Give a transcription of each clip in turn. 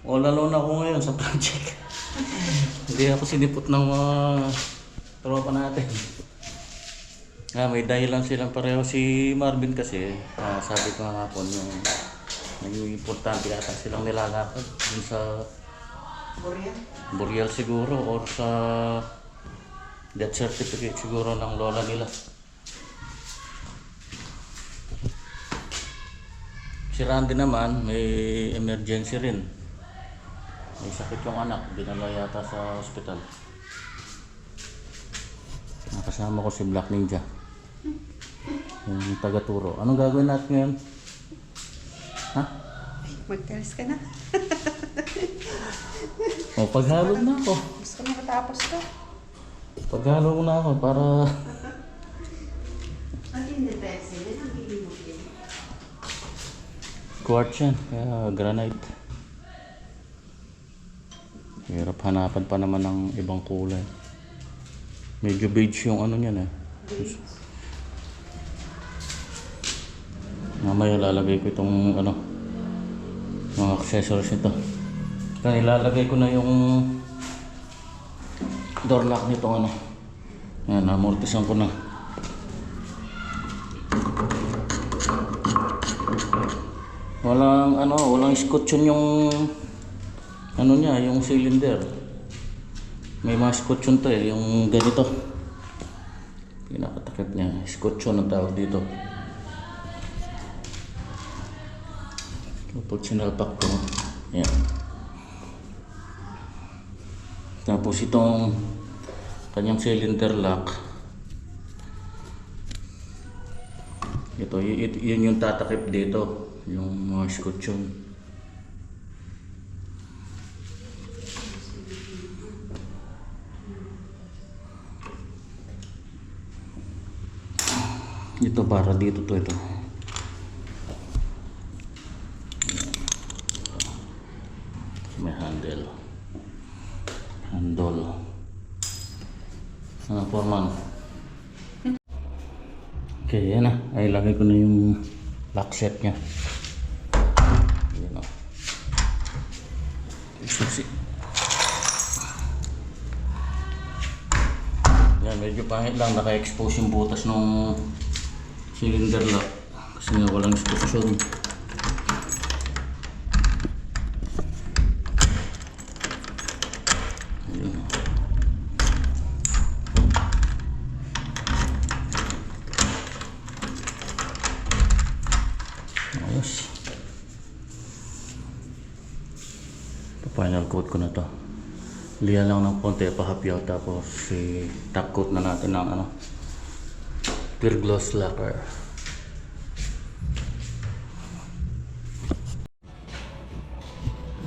all alone ako ngayon sa project. Hindi ako sinipot ng mga tropa natin. May dahilan silang pareho. Si Marvin kasi, sabi ko nga hapon, yung importante yata silang nilalakad dun sa Burial siguro or sa death certificate siguro ng lola nila. Si Randy naman may emergency rin. May sakit yung anak, dinala yata sa ospital. Nakasama ko si Black Ninja, yung taga-turo. Anong gagawin natin ngayon? Ha? Mag-teles ka na. O, paghalo na ako. Gusto ko makatapos to. Paghalo na ako para... Ang in-teles yun, ang hilimot yun. Quartz yan, kaya granite. Hirap hanapan pa naman ng ibang kulay. Medyo beige yung ano niyan eh. Mamaya lalagay ko itong ano, mga accessories nito. Kaya ilalagay ko na yung door lock nito ano. Yan, amortisan ko na. Walang scotch yung ano niya, yung cylinder. May mga scotch to eh, yung ganito. Pinakatakip niya, scotch ang tawag dito. Pag sinalpak ko, yan. Tapos itong kanyang cylinder lock. Yun yung tatakip dito, yung mga scotch yun. Ito para dito to ito. May handle. Ano forman? Okay, yan na. Ay, lagay ko na yung lock set nya. Yan o. Susi. Yan, medyo pangit lang. Naka-expose yung butas ng cylinder lock. Kasi nga walang exposure. Ayos. Final coat ko na to. Liyan lang ng konti, pahapyaw, tapos top coat na natin ng ano, clear gloss lacquer.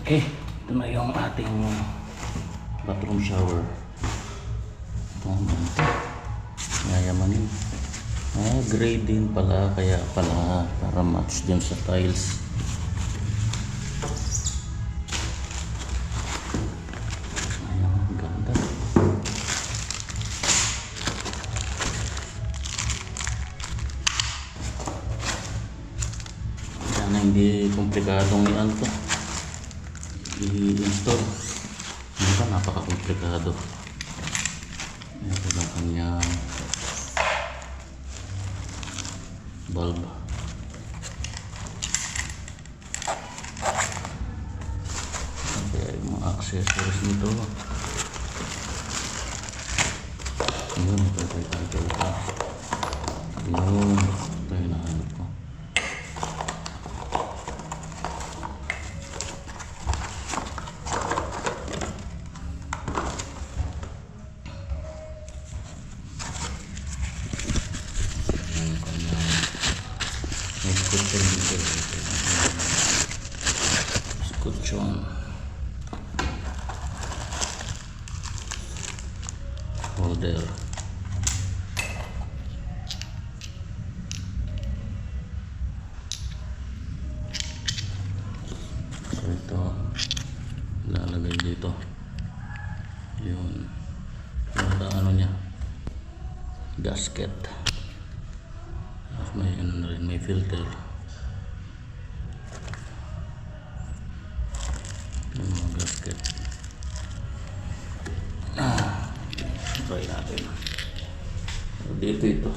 Okay, ito na yung ating bathroom shower. Ito ang ganito. Yayamanin. Gray din pala, kaya pala para match din sa tiles. Ayan, ganda. Sana hindi komplikadong yan to i-install. Ito napaka-komplikado. Ito lang kanyang bulb. Kaya yung mga accessories nito. Yun, ito. Yun, ito yung nahanap ko. Scotch-on holder. So ito lalagay dito yun, yung ano niya, gasket. Tapos may ano na rin, may filter. gasket. Try natin. Dito ito.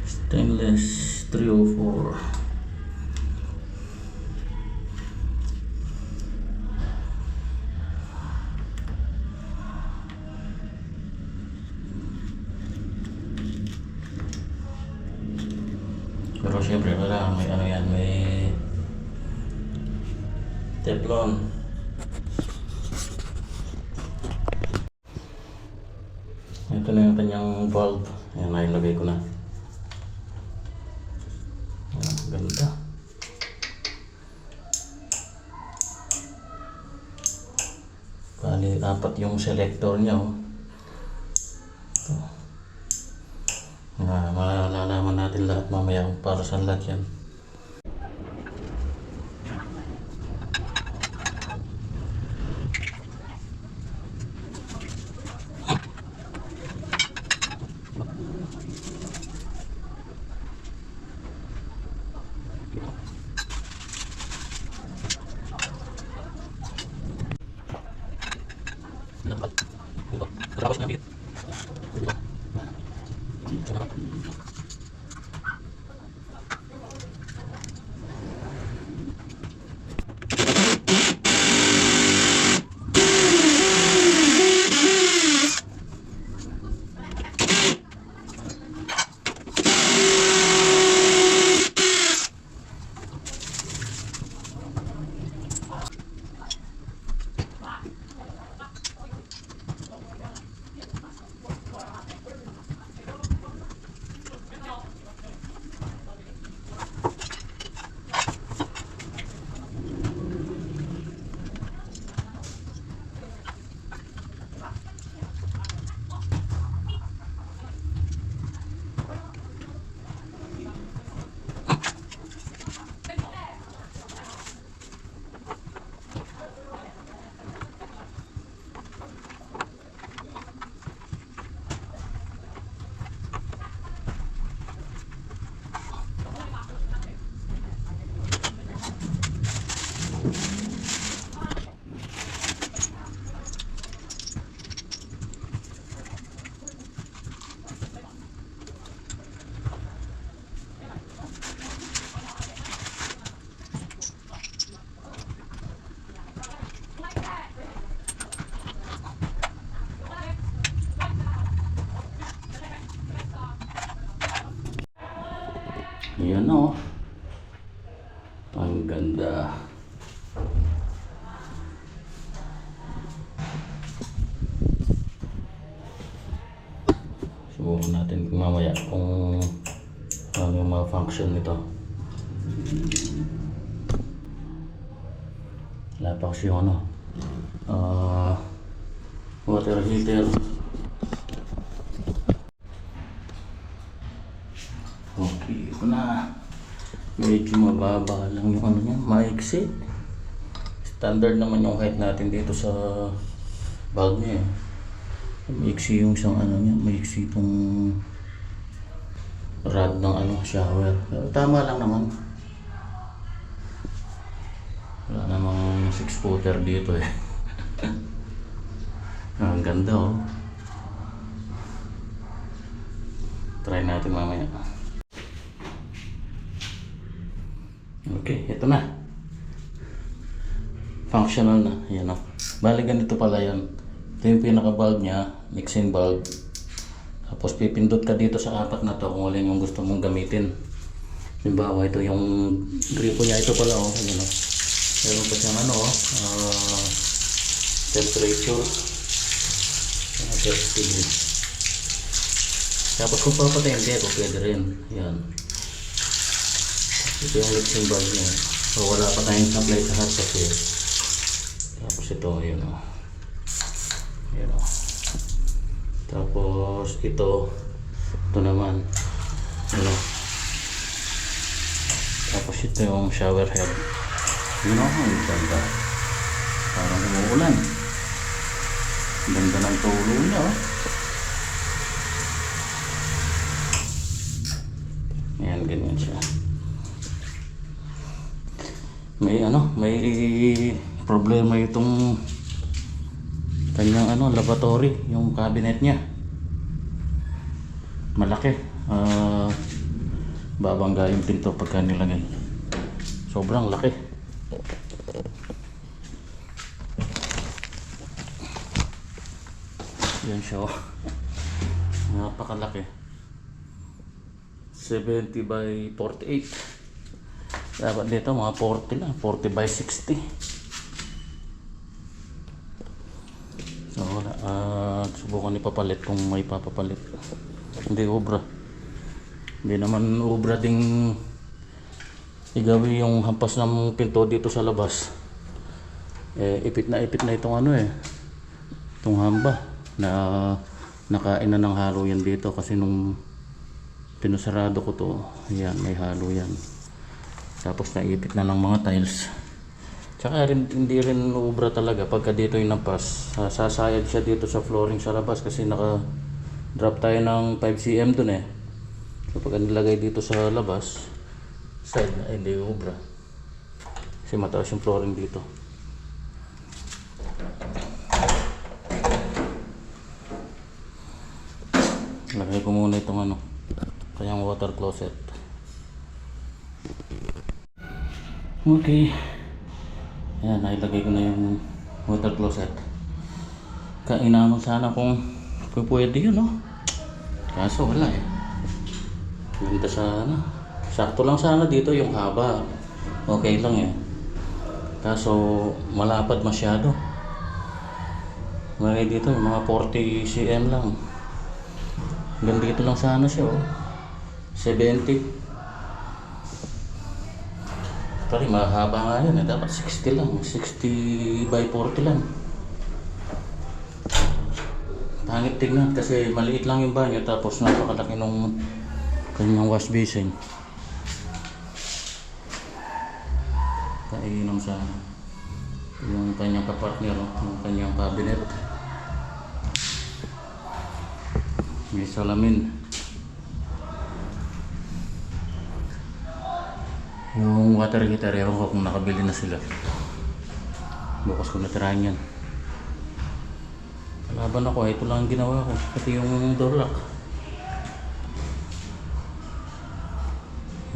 Stainless 304. Pero syempre wala, may ano yan, may Teflon. Ito na yung kanyang valve. Ayan, nailagay ko na. Ayan, ganda. Bali, apat yung selector niya. Oh. Ito. Malalaman natin lahat mamaya kung para saan lahat yan. Tapos na dito. Ayan o. Ang ganda. Subukan natin mamaya kung ano yung mga function nito. Wala pa kasi yung ano, water heater. Okay, ito na. Medyo mababa lang yung ano niya, maiksi. Standard naman yung height natin dito sa bulb niya. Maiksi yung isang ano niya, maiksi itong rod ng ano, shower. Pero tama lang naman. Wala namang 6-footer dito eh. Ang ganda oh. Try natin mamaya. Okay, ito na. Functional na. Yan o. Bali ganito pala yan. Ito yung pinaka-bulb niya. Mixing bulb. Tapos pipindot ka dito sa apat na to kung alin yung gusto mong gamitin. Halimbawa ito yung gripo niya. Ito pala o. Yan o. Meron pa siyang ano o. Temperature. Speed. Tapos kung papatayin dito, pwede rin. Yan. Ito yung mixing bulb niya. So wala pa tayong supply sa hot kasi. Tapos ito, yun o. Yun o. Tapos ito naman. Yun o. Tapos ito yung shower head. Yun o, ang ganda. Parang umuulan. Ganda ng tulo niya o. Ayan, ganyan siya. may problema itong kanyang lavatory, yung cabinet niya. Malaki. Babangga yung pinto pagka nilagay. Sobrang laki. Yan siya. Napakalaki. 70 by 48. Dapat dito mga 40 lang. 40 by 60. So, subukan ipapalit kung may papapalit. Hindi obra. Hindi naman obra ding igawi yung hampas ng pinto dito sa labas. Ipit na itong itong hamba na nakain na ng halo yan dito kasi nung pinusarado ko to, yan, may halo yan. Tapos naipit na ng mga tiles. Tsaka hindi rin obra talaga pagka dito yung nampas. Sasayad siya dito sa flooring sa labas kasi naka drop tayo ng 5 cm dun So pag nilagay dito sa labas, side na hindi obra. Kasi mataas yung flooring dito. Lagay ko muna itong kanyang water closet. Okay. Ayan, nailagay ko na yung water closet. Kainaman sana kung pwede yun, no? Kaso wala Ganda sana. Sakto lang sana dito yung haba. Okay lang Kaso malapad masyado. May dito yung mga 40 cm lang. Ganda dito lang sana siya 70. Pari mahaba nga yun Dapat 60 lang. 60 by 40 lang. Pangit tignan kasi maliit lang yung banyo tapos napakalaki nung kanyang wash basin. Kainom sana yung kanyang kapartner, yung kanyang cabinet. May salamin. Yung water heater, ewan ko kung nakabili na sila. Bukas ko natirahan yan. Laban ako, ito lang ang ginawa ko. Pati yung door lock.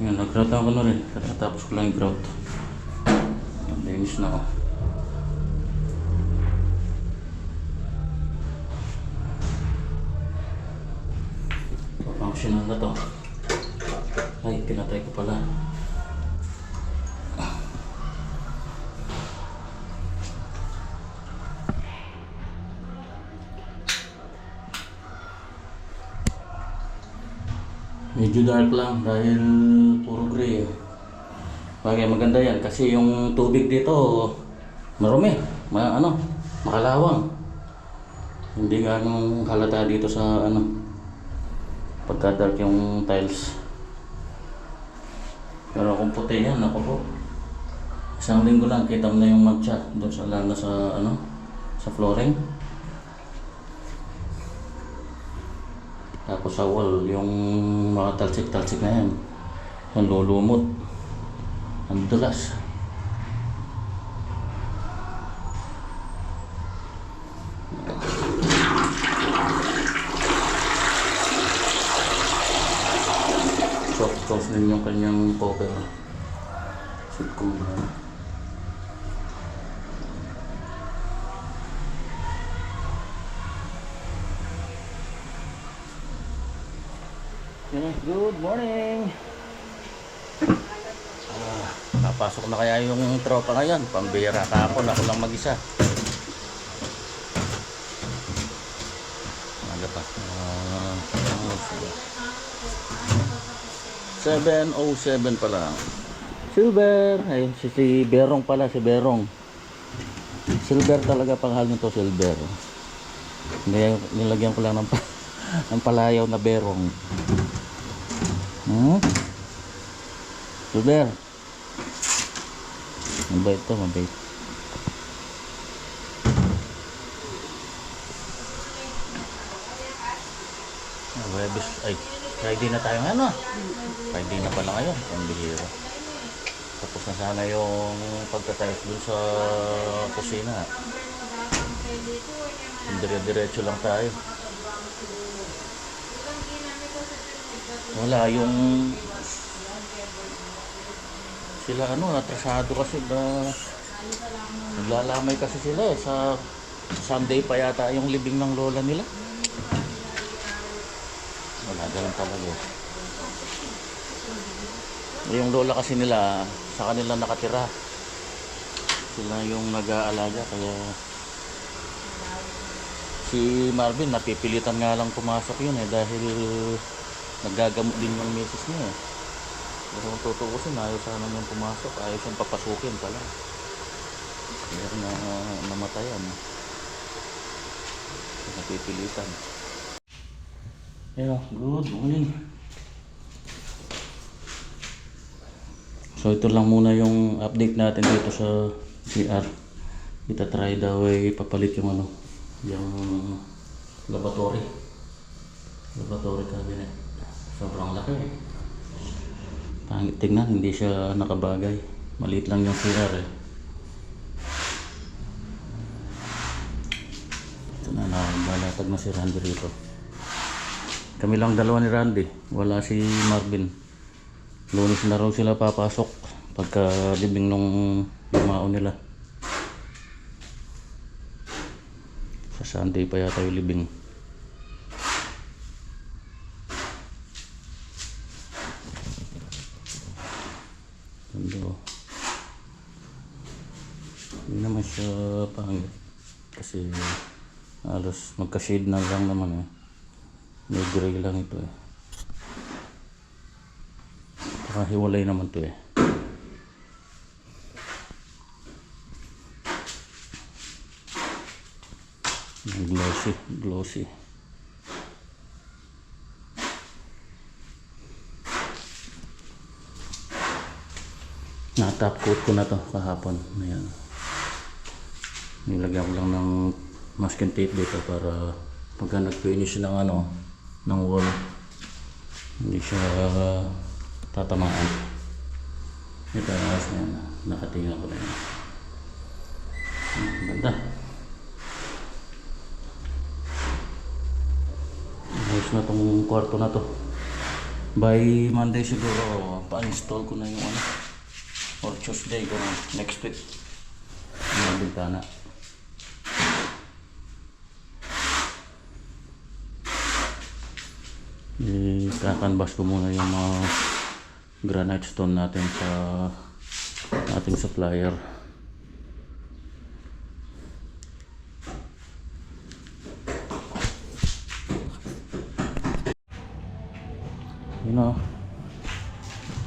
Yan, nag-grout ako na rin. Tapos ko lang yung grout. Linis na ako. Papangsyonan na to. Ay, pinatay ko pala. Medyo dark lang dahil puro gray Kaya maganda yan kasi yung tubig dito marumi, makalawang. Hindi ganong halata dito sa pagka dark yung tiles. Pero kung puti yan, ako po. Isang linggo lang kita mo na yung matcha doon sa lana sa flooring. Tapos sa wall, yung mga talsik-talsik na yan. Yung lulumot. Ang dulas. Soft close din yung kanyang cover. Seat cover. Good morning! Napasok na kaya yung tropa ngayon. Pambira kahapon, ako lang mag-isa. Ano pa? 7:07 pa lang. Silver! Ay, si Berong pala, si Berong. Silver talaga panghal nito, silver. Nilagyan ko lang ng palayaw na Berong. Silver. Mabait to, mabait. Friday na tayo Friday na pala ngayon. Pambihira. Tapos na sana yung pagka-tiles dun sa kusina. Dire-diretso lang tayo. Wala yung sila atrasado kasi naglalamay kasi sila sa Sunday pa yata yung libing ng lola nila. Wala, ganun talaga. Yung lola kasi nila sa kanila nakatira. Sila yung nag-aalaga kaya si Marvin napipilitan nga lang pumasok yun dahil naggagamot din yung misis niya Pero kung tutuusin, ayaw sana niyang pumasok, ayaw siyang papasukin pala. Kaya na namatayan. Napipilitan. Hello, good morning. So ito lang muna yung update natin dito sa CR. Kita try daw ipapalit yung yung laboratory cabinet. Sobrang laki. Pangit tingnan, hindi siya nakabagay. Maliit lang yung CR Ito na, nakabalatag na si Randy rito. Kami lang dalawa ni Randy, wala si Marvin. Lunes na raw sila papasok pagka libing nung lumao nila. Sa Sunday pa yata yung libing. Hindi naman siya pangit kasi halos magka-shade na lang naman may gray lang ito Hiwalay naman to glossy na-top coat ko na to kahapon. Ayan, nilagyan ko lang ng masking tape dito para pagka nag-finish ng ng wall hindi siya tatamaan. Ito ayos na yan, nakatingin ko na yan. Ganda. Ayos na tong kwarto na to. By Monday siguro pa-install ko na yung or Tuesday ko na next week yung bintana. Kakanbas ko muna yung mga granite stone natin sa ating supplier.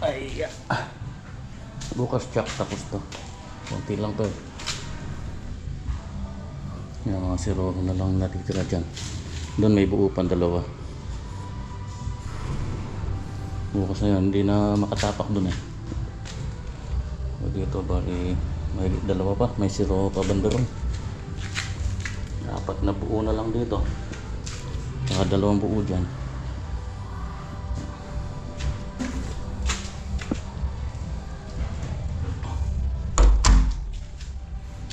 Ay, bukas check tapos to. Konti lang to Yung mga zero na lang natitira dyan. Doon may buo pang dalawa. Bukas na yun, hindi na makatapak doon dito bali may dalawa pa, may zero pa banda ron. Dapat na buo na lang dito. Saka dalawang buo dyan.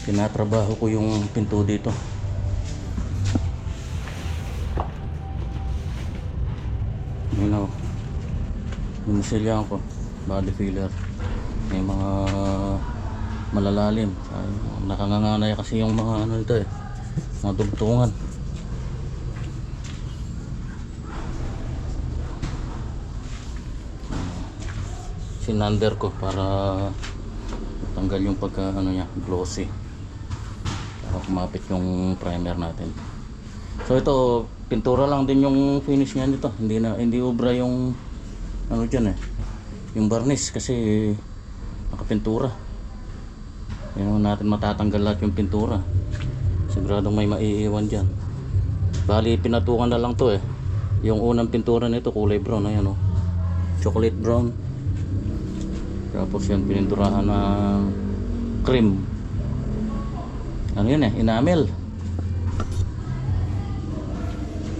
Tinatrabaho ko yung pinto dito. Binisilyan ko, body filler. May mga malalalim. Nakanganganay kasi yung mga ito mga dugtungan. Sinander ko para tanggal yung pagka niya, glossy. Para kumapit yung primer natin. So ito, pintura lang din yung finish niya nito. Hindi obra yung dyan yung varnish kasi nakapintura. Yun natin matatanggal lahat yung pintura. Siguradong may maiiwan dyan. Bali pinatukan na lang to yung unang pintura nito kulay brown. Ayan chocolate brown. Tapos yan pininturahan ng cream. Ano yun enamel.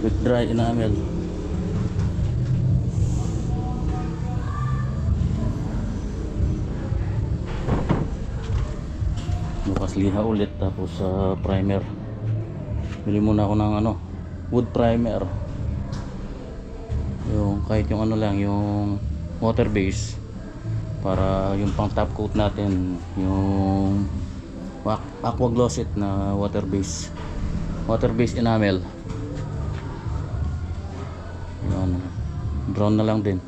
Quick dry enamel. bukas liha ulit, tapos primer. Bili muna ako ng wood primer, yung kahit yung lang, yung water base, para yung pang top coat natin, yung aqua glossite na water base enamel. Yun, brown na lang din,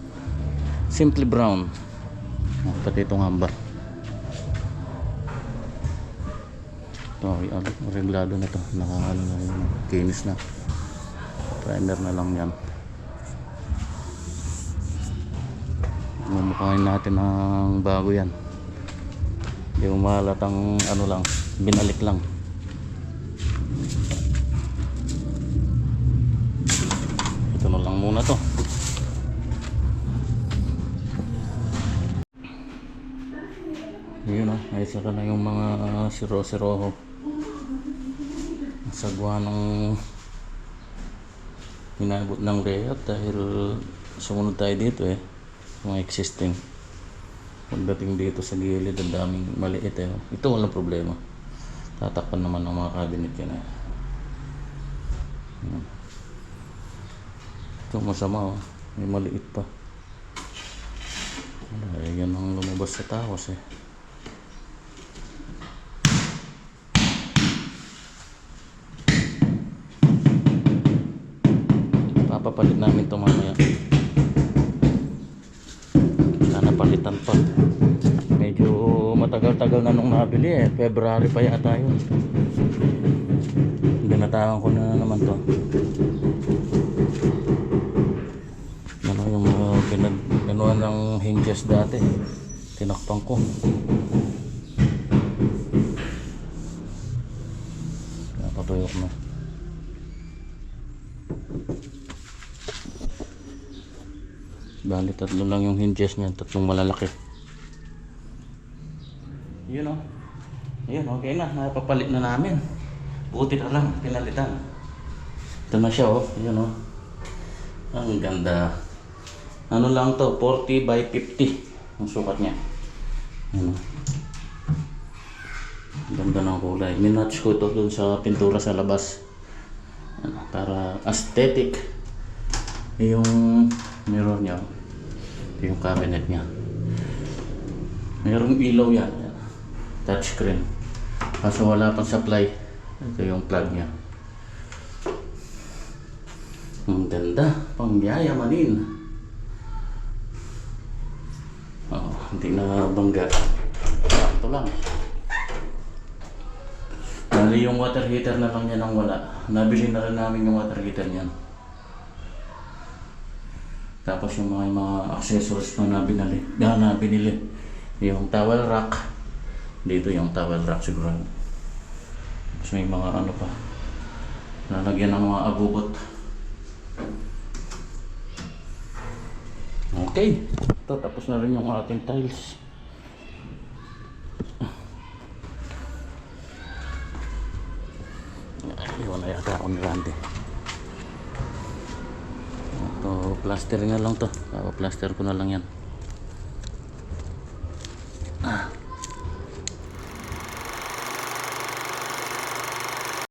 simply brown. Pati itong amber, ito reglado na to, naka na yung kinis na, primer na lang yan. Mumukhain natin ng bago yan, hindi umalatang lang, binalik lang. Ito na lang muna to. Yun ay saka na yung mga siro-siroho, sagwa ng hinabot ng layout dahil sumunod tayo dito mga existing. Pagdating dito sa gilid, ang daming maliit ito walang problema, tatakpan naman ng mga cabinet yan ito masama may maliit pa. Yan ang lumabas sa tawas papapalit namin ito mamaya. Sana palitan pa, medyo matagal-tagal na nung nabili February pa yata yun. Binatawan ko na naman to. Yung mga gano'n ng hinges dati, tinakpan ko. Napatuyok na. Bali tatlo lang yung hinges niya, tatlong malalaki. Yun ayun, okay na, napapalit na namin. Buti na lang, pinalitan. Ito na siya yun ang ganda. Lang to, 40 by 50 ang sukat niya. Yun ganda ng kulay. Minatch ko ito dun sa pintura sa labas, para aesthetic. Yung mirror niya, yung cabinet niya, mayroong ilaw yan, touchscreen, kaso wala pang supply. Ito yung plug niya. Ang ganda, pang yayamanin. Hindi na bangga, ito lang. Bali yung water heater na lang yan ang wala. Nabili na rin namin yung water heater niyan. Tapos yung mga accessories na binili. Yung towel rack. Dito yung towel rack siguro. Tapos may mga pa. Lalagyan ng mga abugot. Okay. Ito, tapos na rin yung ating tiles. Iwan na yata ako ni Randy. Ito, plaster na lang to. Plaster ko na lang yan.